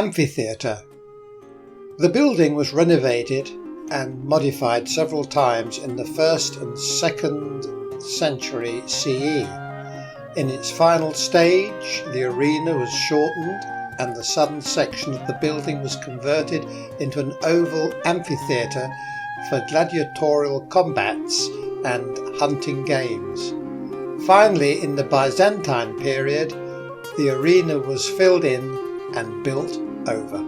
Amphitheatre. The building was renovated and modified several times in the 1st and 2nd century CE. In its final stage, the arena was shortened and the southern section of the building was converted into an oval amphitheatre for gladiatorial combats and hunting games. Finally, in the Byzantine period, the arena was filled in and built over.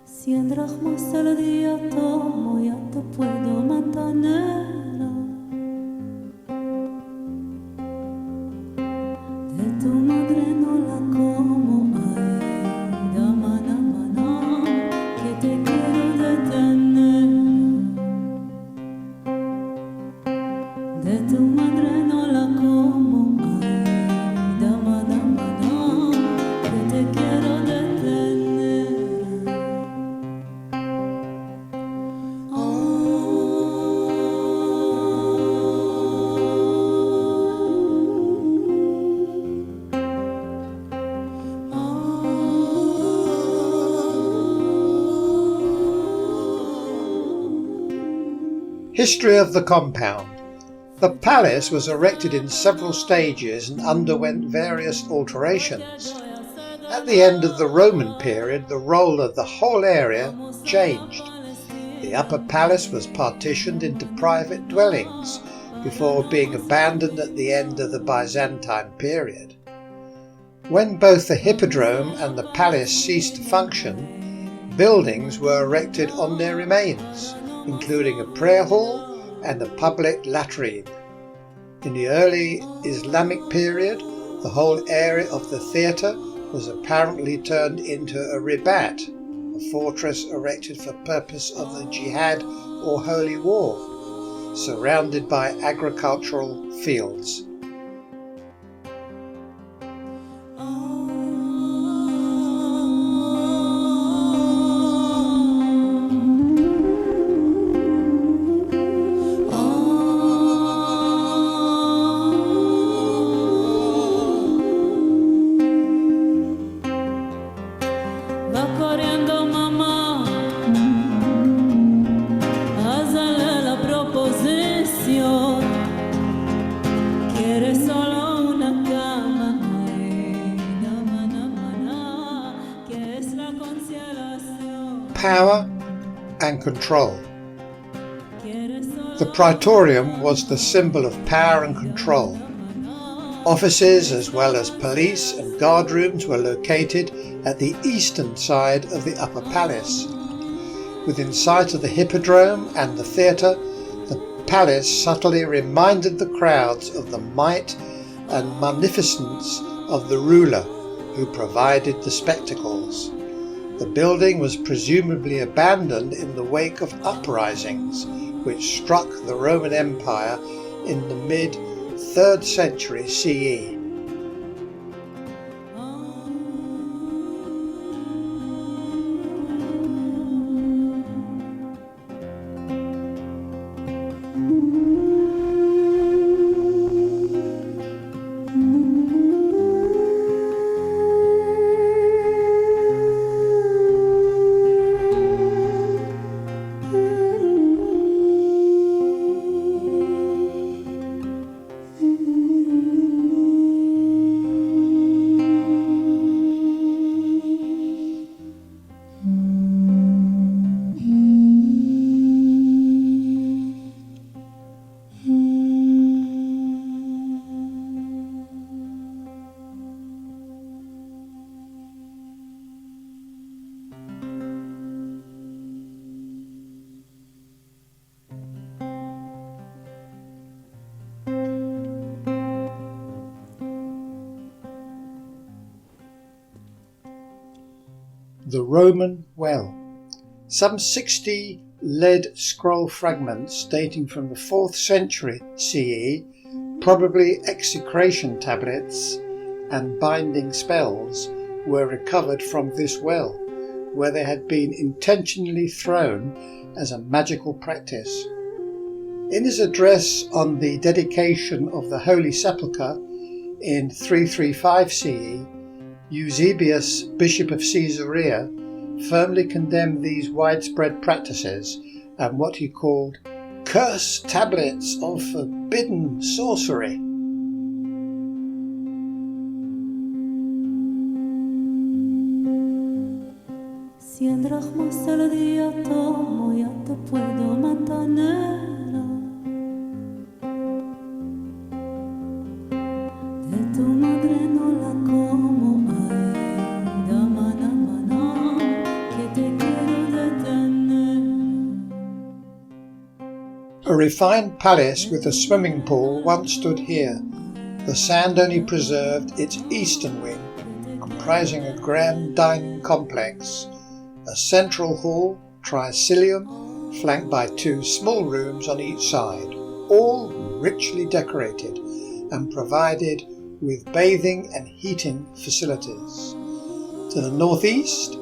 Si en dracmas el día tomo, ya te puedo mantener. De tu madre no la como, ay, dama, que te quiero detener. De tu madre no la como, ay, dama, que te quiero detener. History of the compound. The palace was erected in several stages and underwent various alterations. At the end of the Roman period, the role of the whole area changed. The upper palace was partitioned into private dwellings before being abandoned at the end of the Byzantine period. When both the hippodrome and the palace ceased to function, buildings were erected on their remains, including a prayer hall and a public latrine. In the early Islamic period, the whole area of the theatre was apparently turned into a ribat, a fortress erected for purpose of the jihad or holy war, surrounded by agricultural fields. Power and control. The praetorium was the symbol of power and control. Offices as well as police and guard rooms were located at the eastern side of the upper palace. Within sight of the hippodrome and the theatre, the palace subtly reminded the crowds of the might and magnificence of the ruler who provided the spectacles. The building was presumably abandoned in the wake of uprisings which struck the Roman Empire in the mid-3rd century CE. The Roman Well. Some 60 lead scroll fragments dating from the 4th century CE, probably execration tablets and binding spells, were recovered from this well, where they had been intentionally thrown as a magical practice. In his address on the dedication of the Holy Sepulchre in 335 CE, Eusebius, Bishop of Caesarea, firmly condemned these widespread practices and what he called cursed tablets of forbidden sorcery. Si en drachmas el día tomo, ya te puedo mantener. De tu madre no la como, ay, dama, dama, dama, que te quiero detener. A refined palace with a swimming pool once stood here. The sand only preserved its eastern wing, comprising a grand dining complex, a central hall, tricilium, flanked by 2 small rooms on each side, all richly decorated and provided with bathing and heating facilities. To the northeast,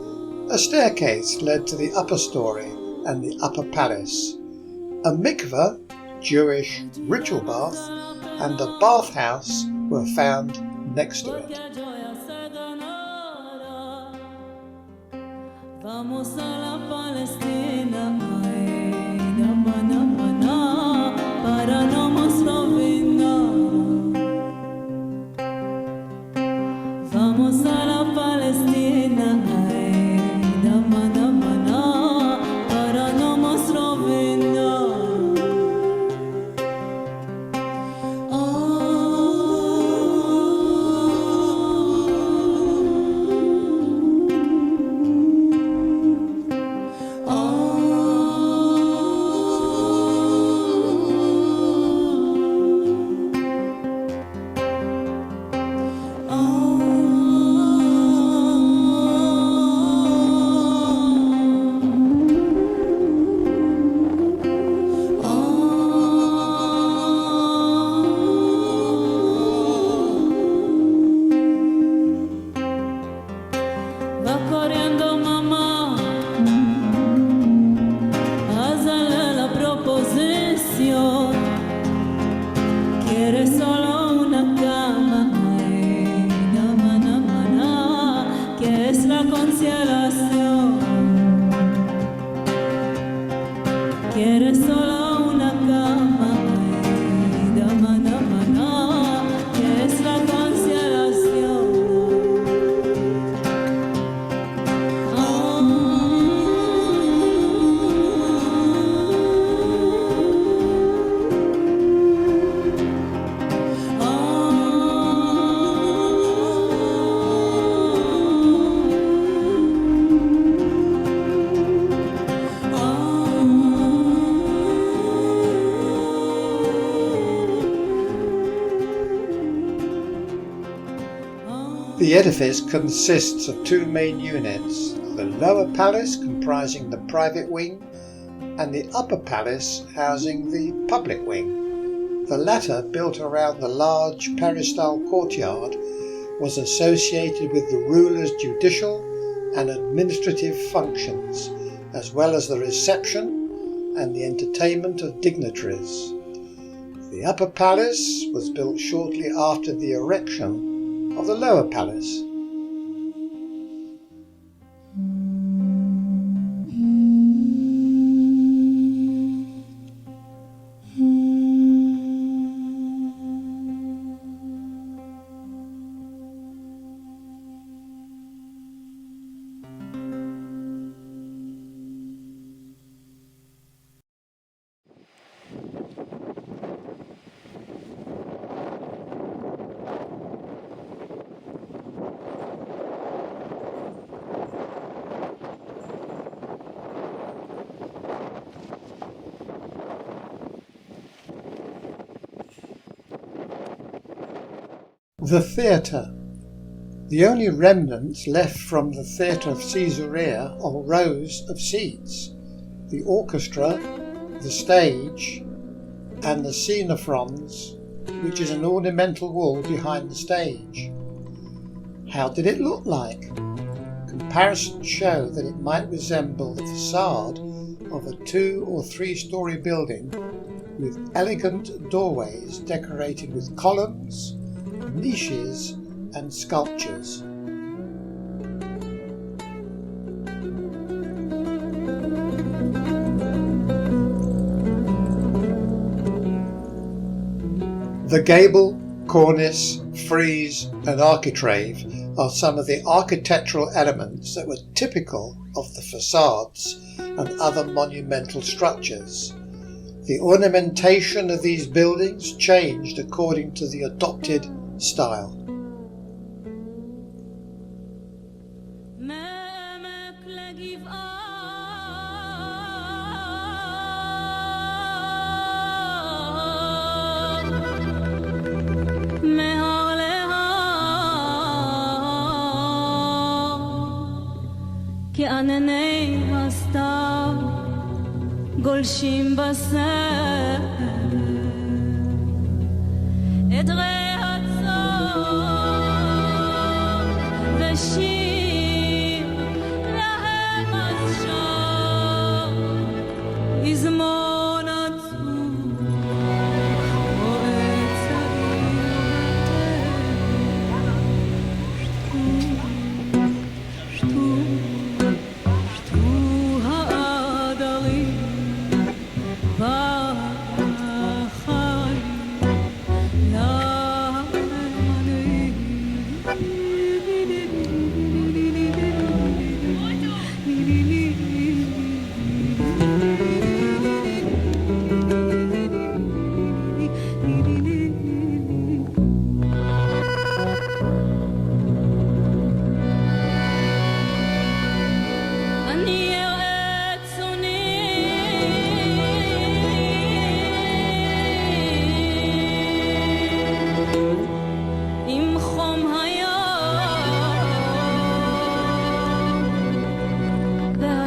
a staircase led to the upper story and the upper palace. A mikveh, Jewish ritual bath, and a bathhouse were found next to it. Vamos a la Palestina, ay, dama, dama, na, para no más rovinar. Vamos a la Palestina, ay, dama, dama, na, para no más rovinar. Quieres solo una cama, ay, dama, dama, no, que es la constelación. The edifice consists of 2 main units, the lower palace comprising the private wing and the upper palace housing the public wing. The latter, built around the large peristyle courtyard, was associated with the ruler's judicial and administrative functions, as well as the reception and the entertainment of dignitaries. The upper palace was built shortly after the erection of the lower palace. The theatre. The only remnants left from the theatre of Caesarea are rows of seats, the orchestra, the stage, and the scenophrons, which is an ornamental wall behind the stage. How did it look like? Comparisons show that it might resemble the facade of a 2 or 3 story building with elegant doorways decorated with columns, niches and sculptures. The gable, cornice, frieze and architrave are some of the architectural elements that were typical of the facades and other monumental structures. The ornamentation of these buildings changed according to the adopted style. כענני הסתיו גולשים בסדר עדרי הצאן ושיר להם אז שר יזמון עצוב רואה צעיר שתו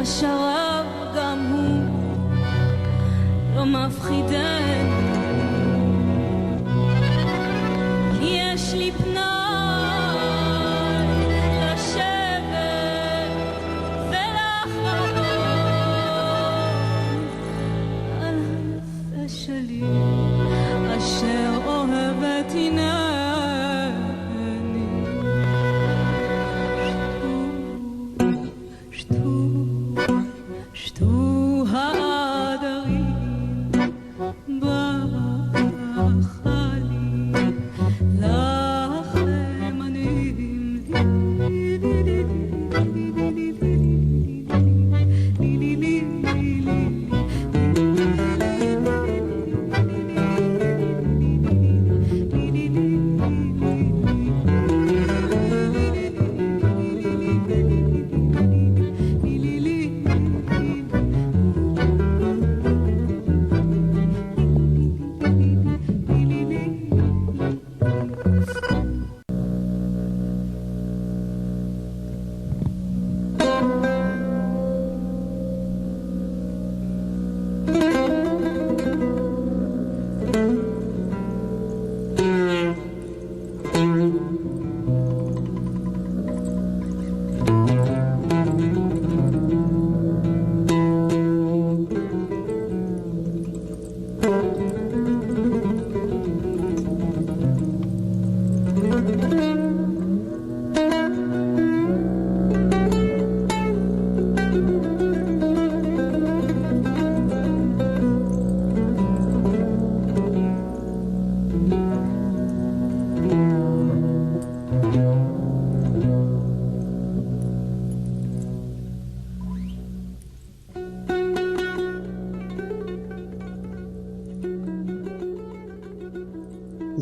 השרב גם הוא לא מפחידני כי יש לי פנאי לשבת ולחלום על הנפש שלי אשר אוהבת הנני שתו העדרים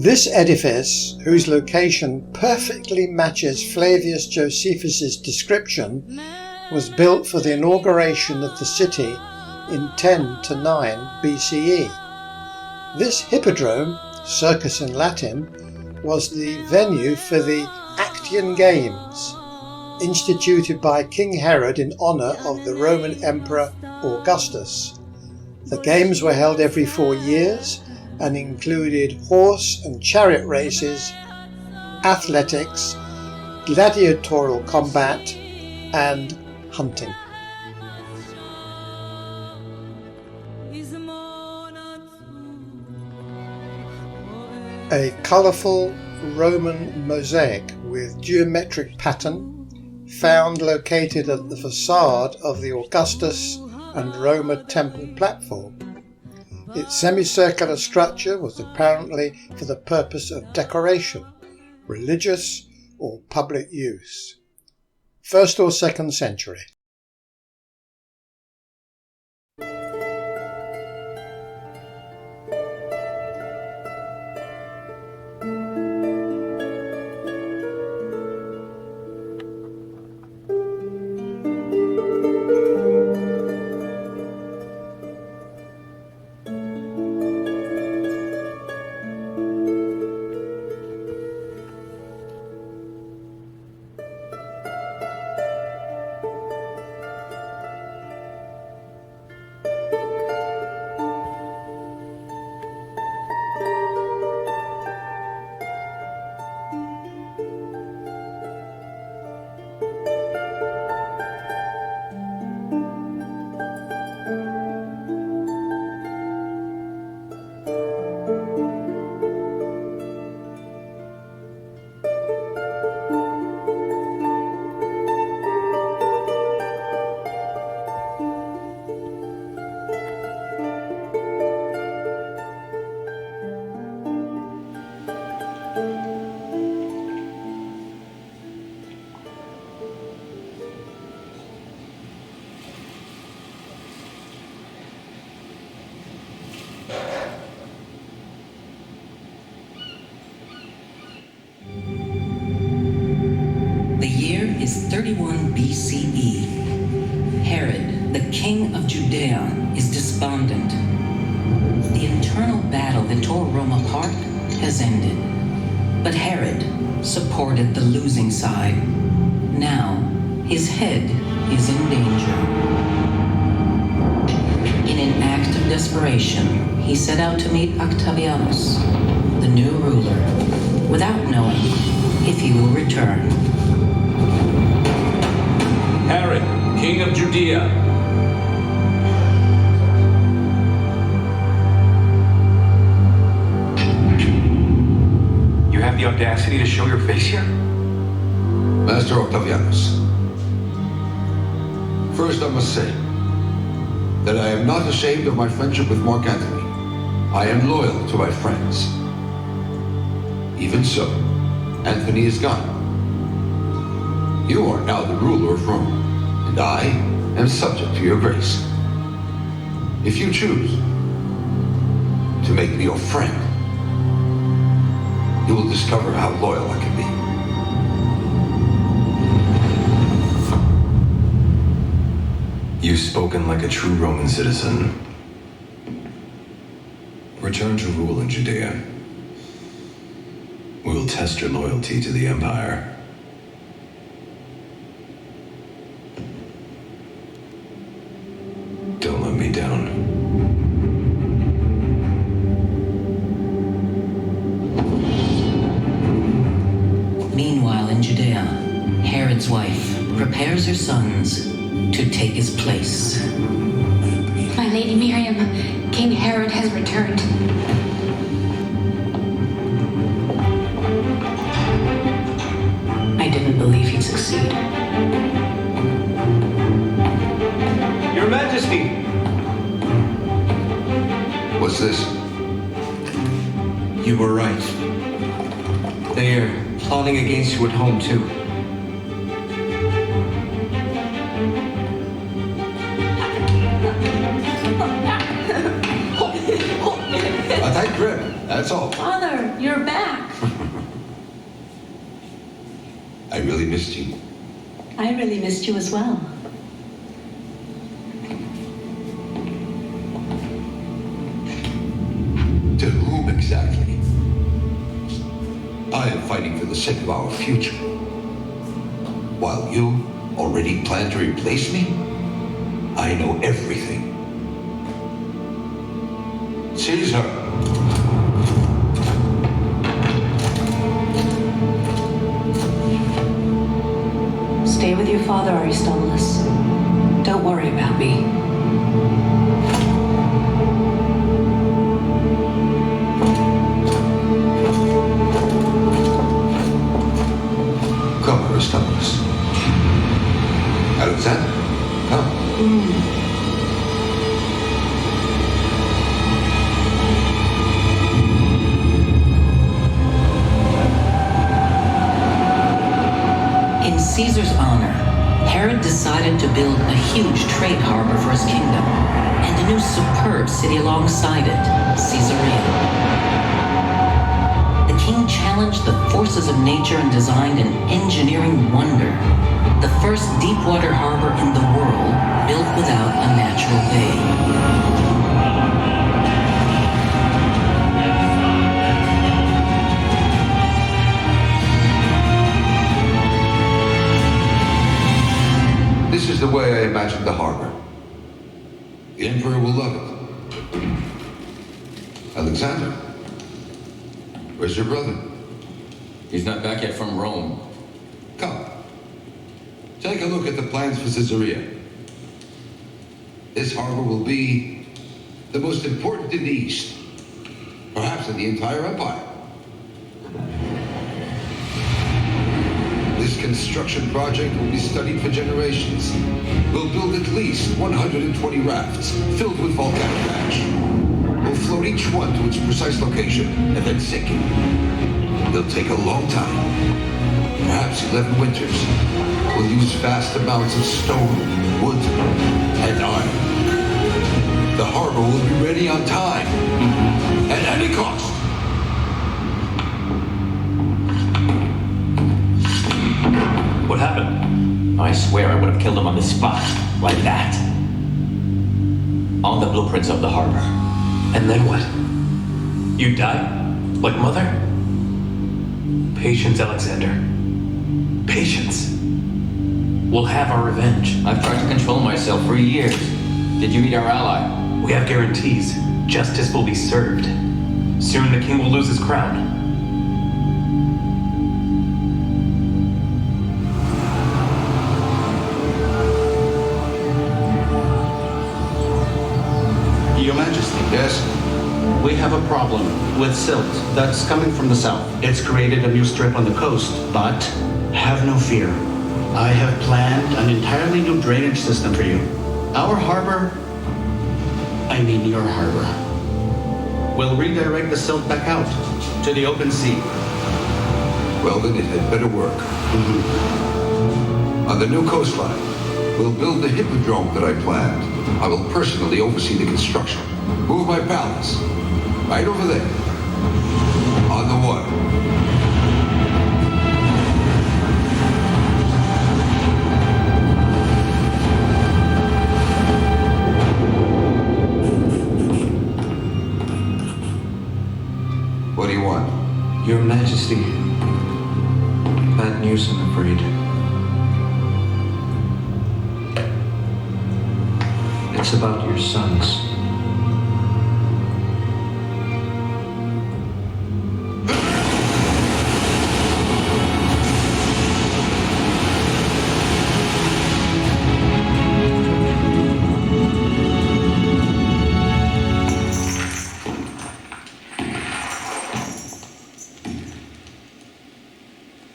This edifice, whose location perfectly matches Flavius Josephus's description, was built for the inauguration of the city in 10 to 9 BCE. This hippodrome, circus in Latin, was the venue for the Actian Games, instituted by King Herod in honour of the Roman Emperor Augustus. The games were held every 4 years and included horse and chariot races, athletics, gladiatorial combat, and hunting. A colourful Roman mosaic with geometric pattern found located at the facade of the Augustus and Roma temple platform. Its semicircular structure was apparently for the purpose of decoration, religious or public use. 1st or 2nd century. The year is 31 BCE. Herod, the king of Judea, is despondent. The internal battle that tore Rome apart has ended. But Herod supported the losing side. Now, his head is in danger. In an act of desperation, he set out to meet Octavianus, the new ruler, without knowing if he will return. Herod, king of Judea. You have the audacity to show your face here? Master Octavianus, first I must say that I am not ashamed of my friendship with Mark Antony. I am loyal to my friends. Even so, Antony is gone. You are now the ruler of Rome, and I am subject to your grace. If you choose to make me your friend, you will discover how loyal I can be. You've spoken like a true Roman citizen. Return to rule in Judea. We will test your loyalty to the Empire. Don't let me down. Meanwhile, in Judea, Herod's wife prepares her sons to take his place. My Lady Miriam, King Herod has returned. I didn't believe he'd succeed. Your Majesty! What's this? You were right. They are plotting against you at home, too. A tight grip. That's all. Father, you're back. I really missed you. I really missed you as well. To whom exactly? I am fighting for the sake of our future. While you already plan to replace me, I know everything. Caesar! Stay with your father, Aristobulus. Don't worry about me. Come, Aristobulus. Alexander, come. In Caesar's honor, Herod decided to build a huge trade harbor for his kingdom and a new superb city alongside it, Caesarea. The king challenged the forces of nature and designed an engineering wonder, the first deep-water harbor in the world built without a natural bay. This is the way I imagined the harbor. The Emperor will love it. Alexander, where's your brother? He's not back yet from Rome. Come. Take a look at the plans for Caesarea. This harbor will be the most important in the East, perhaps in the entire empire. This construction project will be studied for generations. We'll build at least 120 rafts filled with volcanic ash. We'll float each one to its precise location and then sink it. It'll take a long time, perhaps 11 winters. We'll use vast amounts of stone, wood, and iron. The harbor will be ready on time, at any cost. What happened? I swear I would have killed him on the spot, like that. On the blueprints of the harbor. And then what? You died? Like Mother? Patience, Alexander. Patience. We'll have our revenge. I've tried to control myself for years. Did you meet our ally? We have guarantees. Justice will be served. Soon the king will lose his crown. Your Majesty. Yes? We have a problem with silt that's coming from the south. It's created a new strip on the coast, but have no fear. I have planned an entirely new drainage system for you. Our harbor, I mean your harbor, will redirect the silt back out to the open sea. Well, then it had better work. On the new coastline, we'll build the hippodrome that I planned. I will personally oversee the construction. Move my palace. Right over there. On the water. What do you want? Your Majesty. Bad news, I'm afraid. It's about your sons.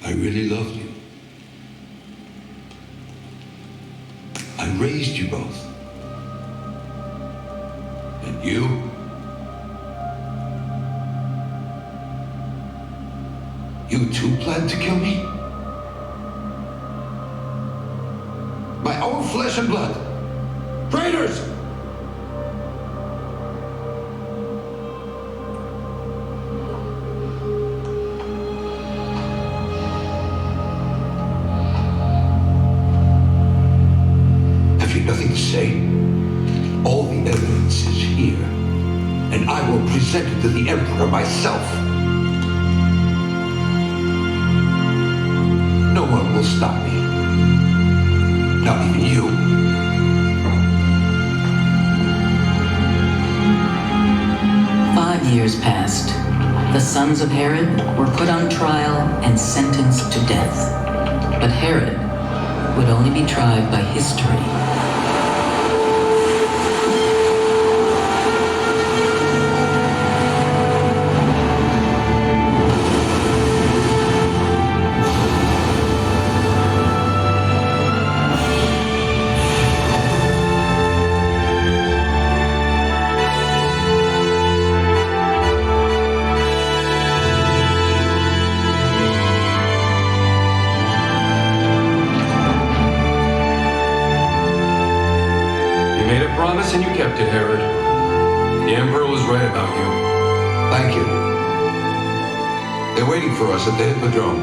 I really loved you. I raised you both. And you? You too planned to kill me? My own flesh and blood. Traitors! and I will present it to the Emperor myself. No one will stop me. Not even you. Years passed. The sons of Herod were put on trial and sentenced to death. But Herod would only be tried by history. And you kept it, Herod. The Emperor was right about you. Thank you. They're waiting for us at the Hippodrome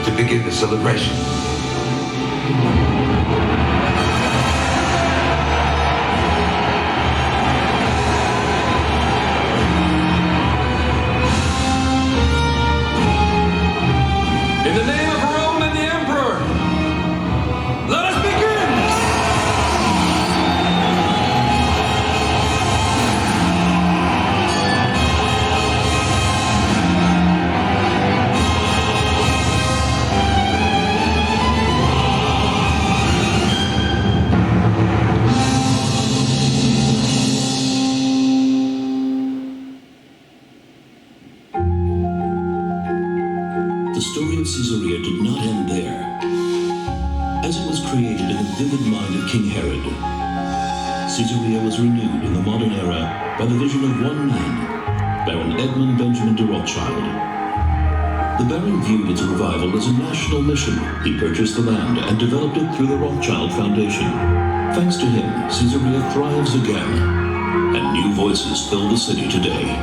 to begin the celebration. In the name of Rome and the Emperor, let us begin! The story of Caesarea did not end there. As it was created in the vivid mind of King Herod, Caesarea was renewed in the modern era by the vision of one man, Baron Edmund Benjamin de Rothschild. The Baron viewed its revival as a national mission. He purchased the land and developed it through the Rothschild Foundation. Thanks to him, Caesarea thrives again, and new voices fill the city today.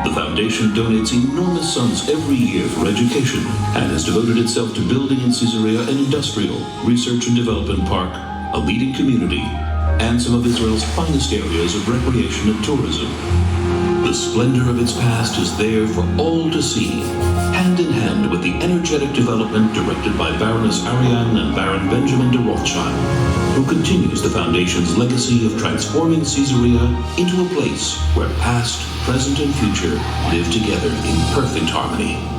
The foundation donates enormous sums every year for education and has devoted itself to building in Caesarea an industrial, research and development park, a leading community, and some of Israel's finest areas of recreation and tourism. The splendor of its past is there for all to see, hand in hand with the energetic development directed by Baroness Ariane and Baron Benjamin de Rothschild, who continues the Foundation's legacy of transforming Caesarea into a place where past, present, and future live together in perfect harmony.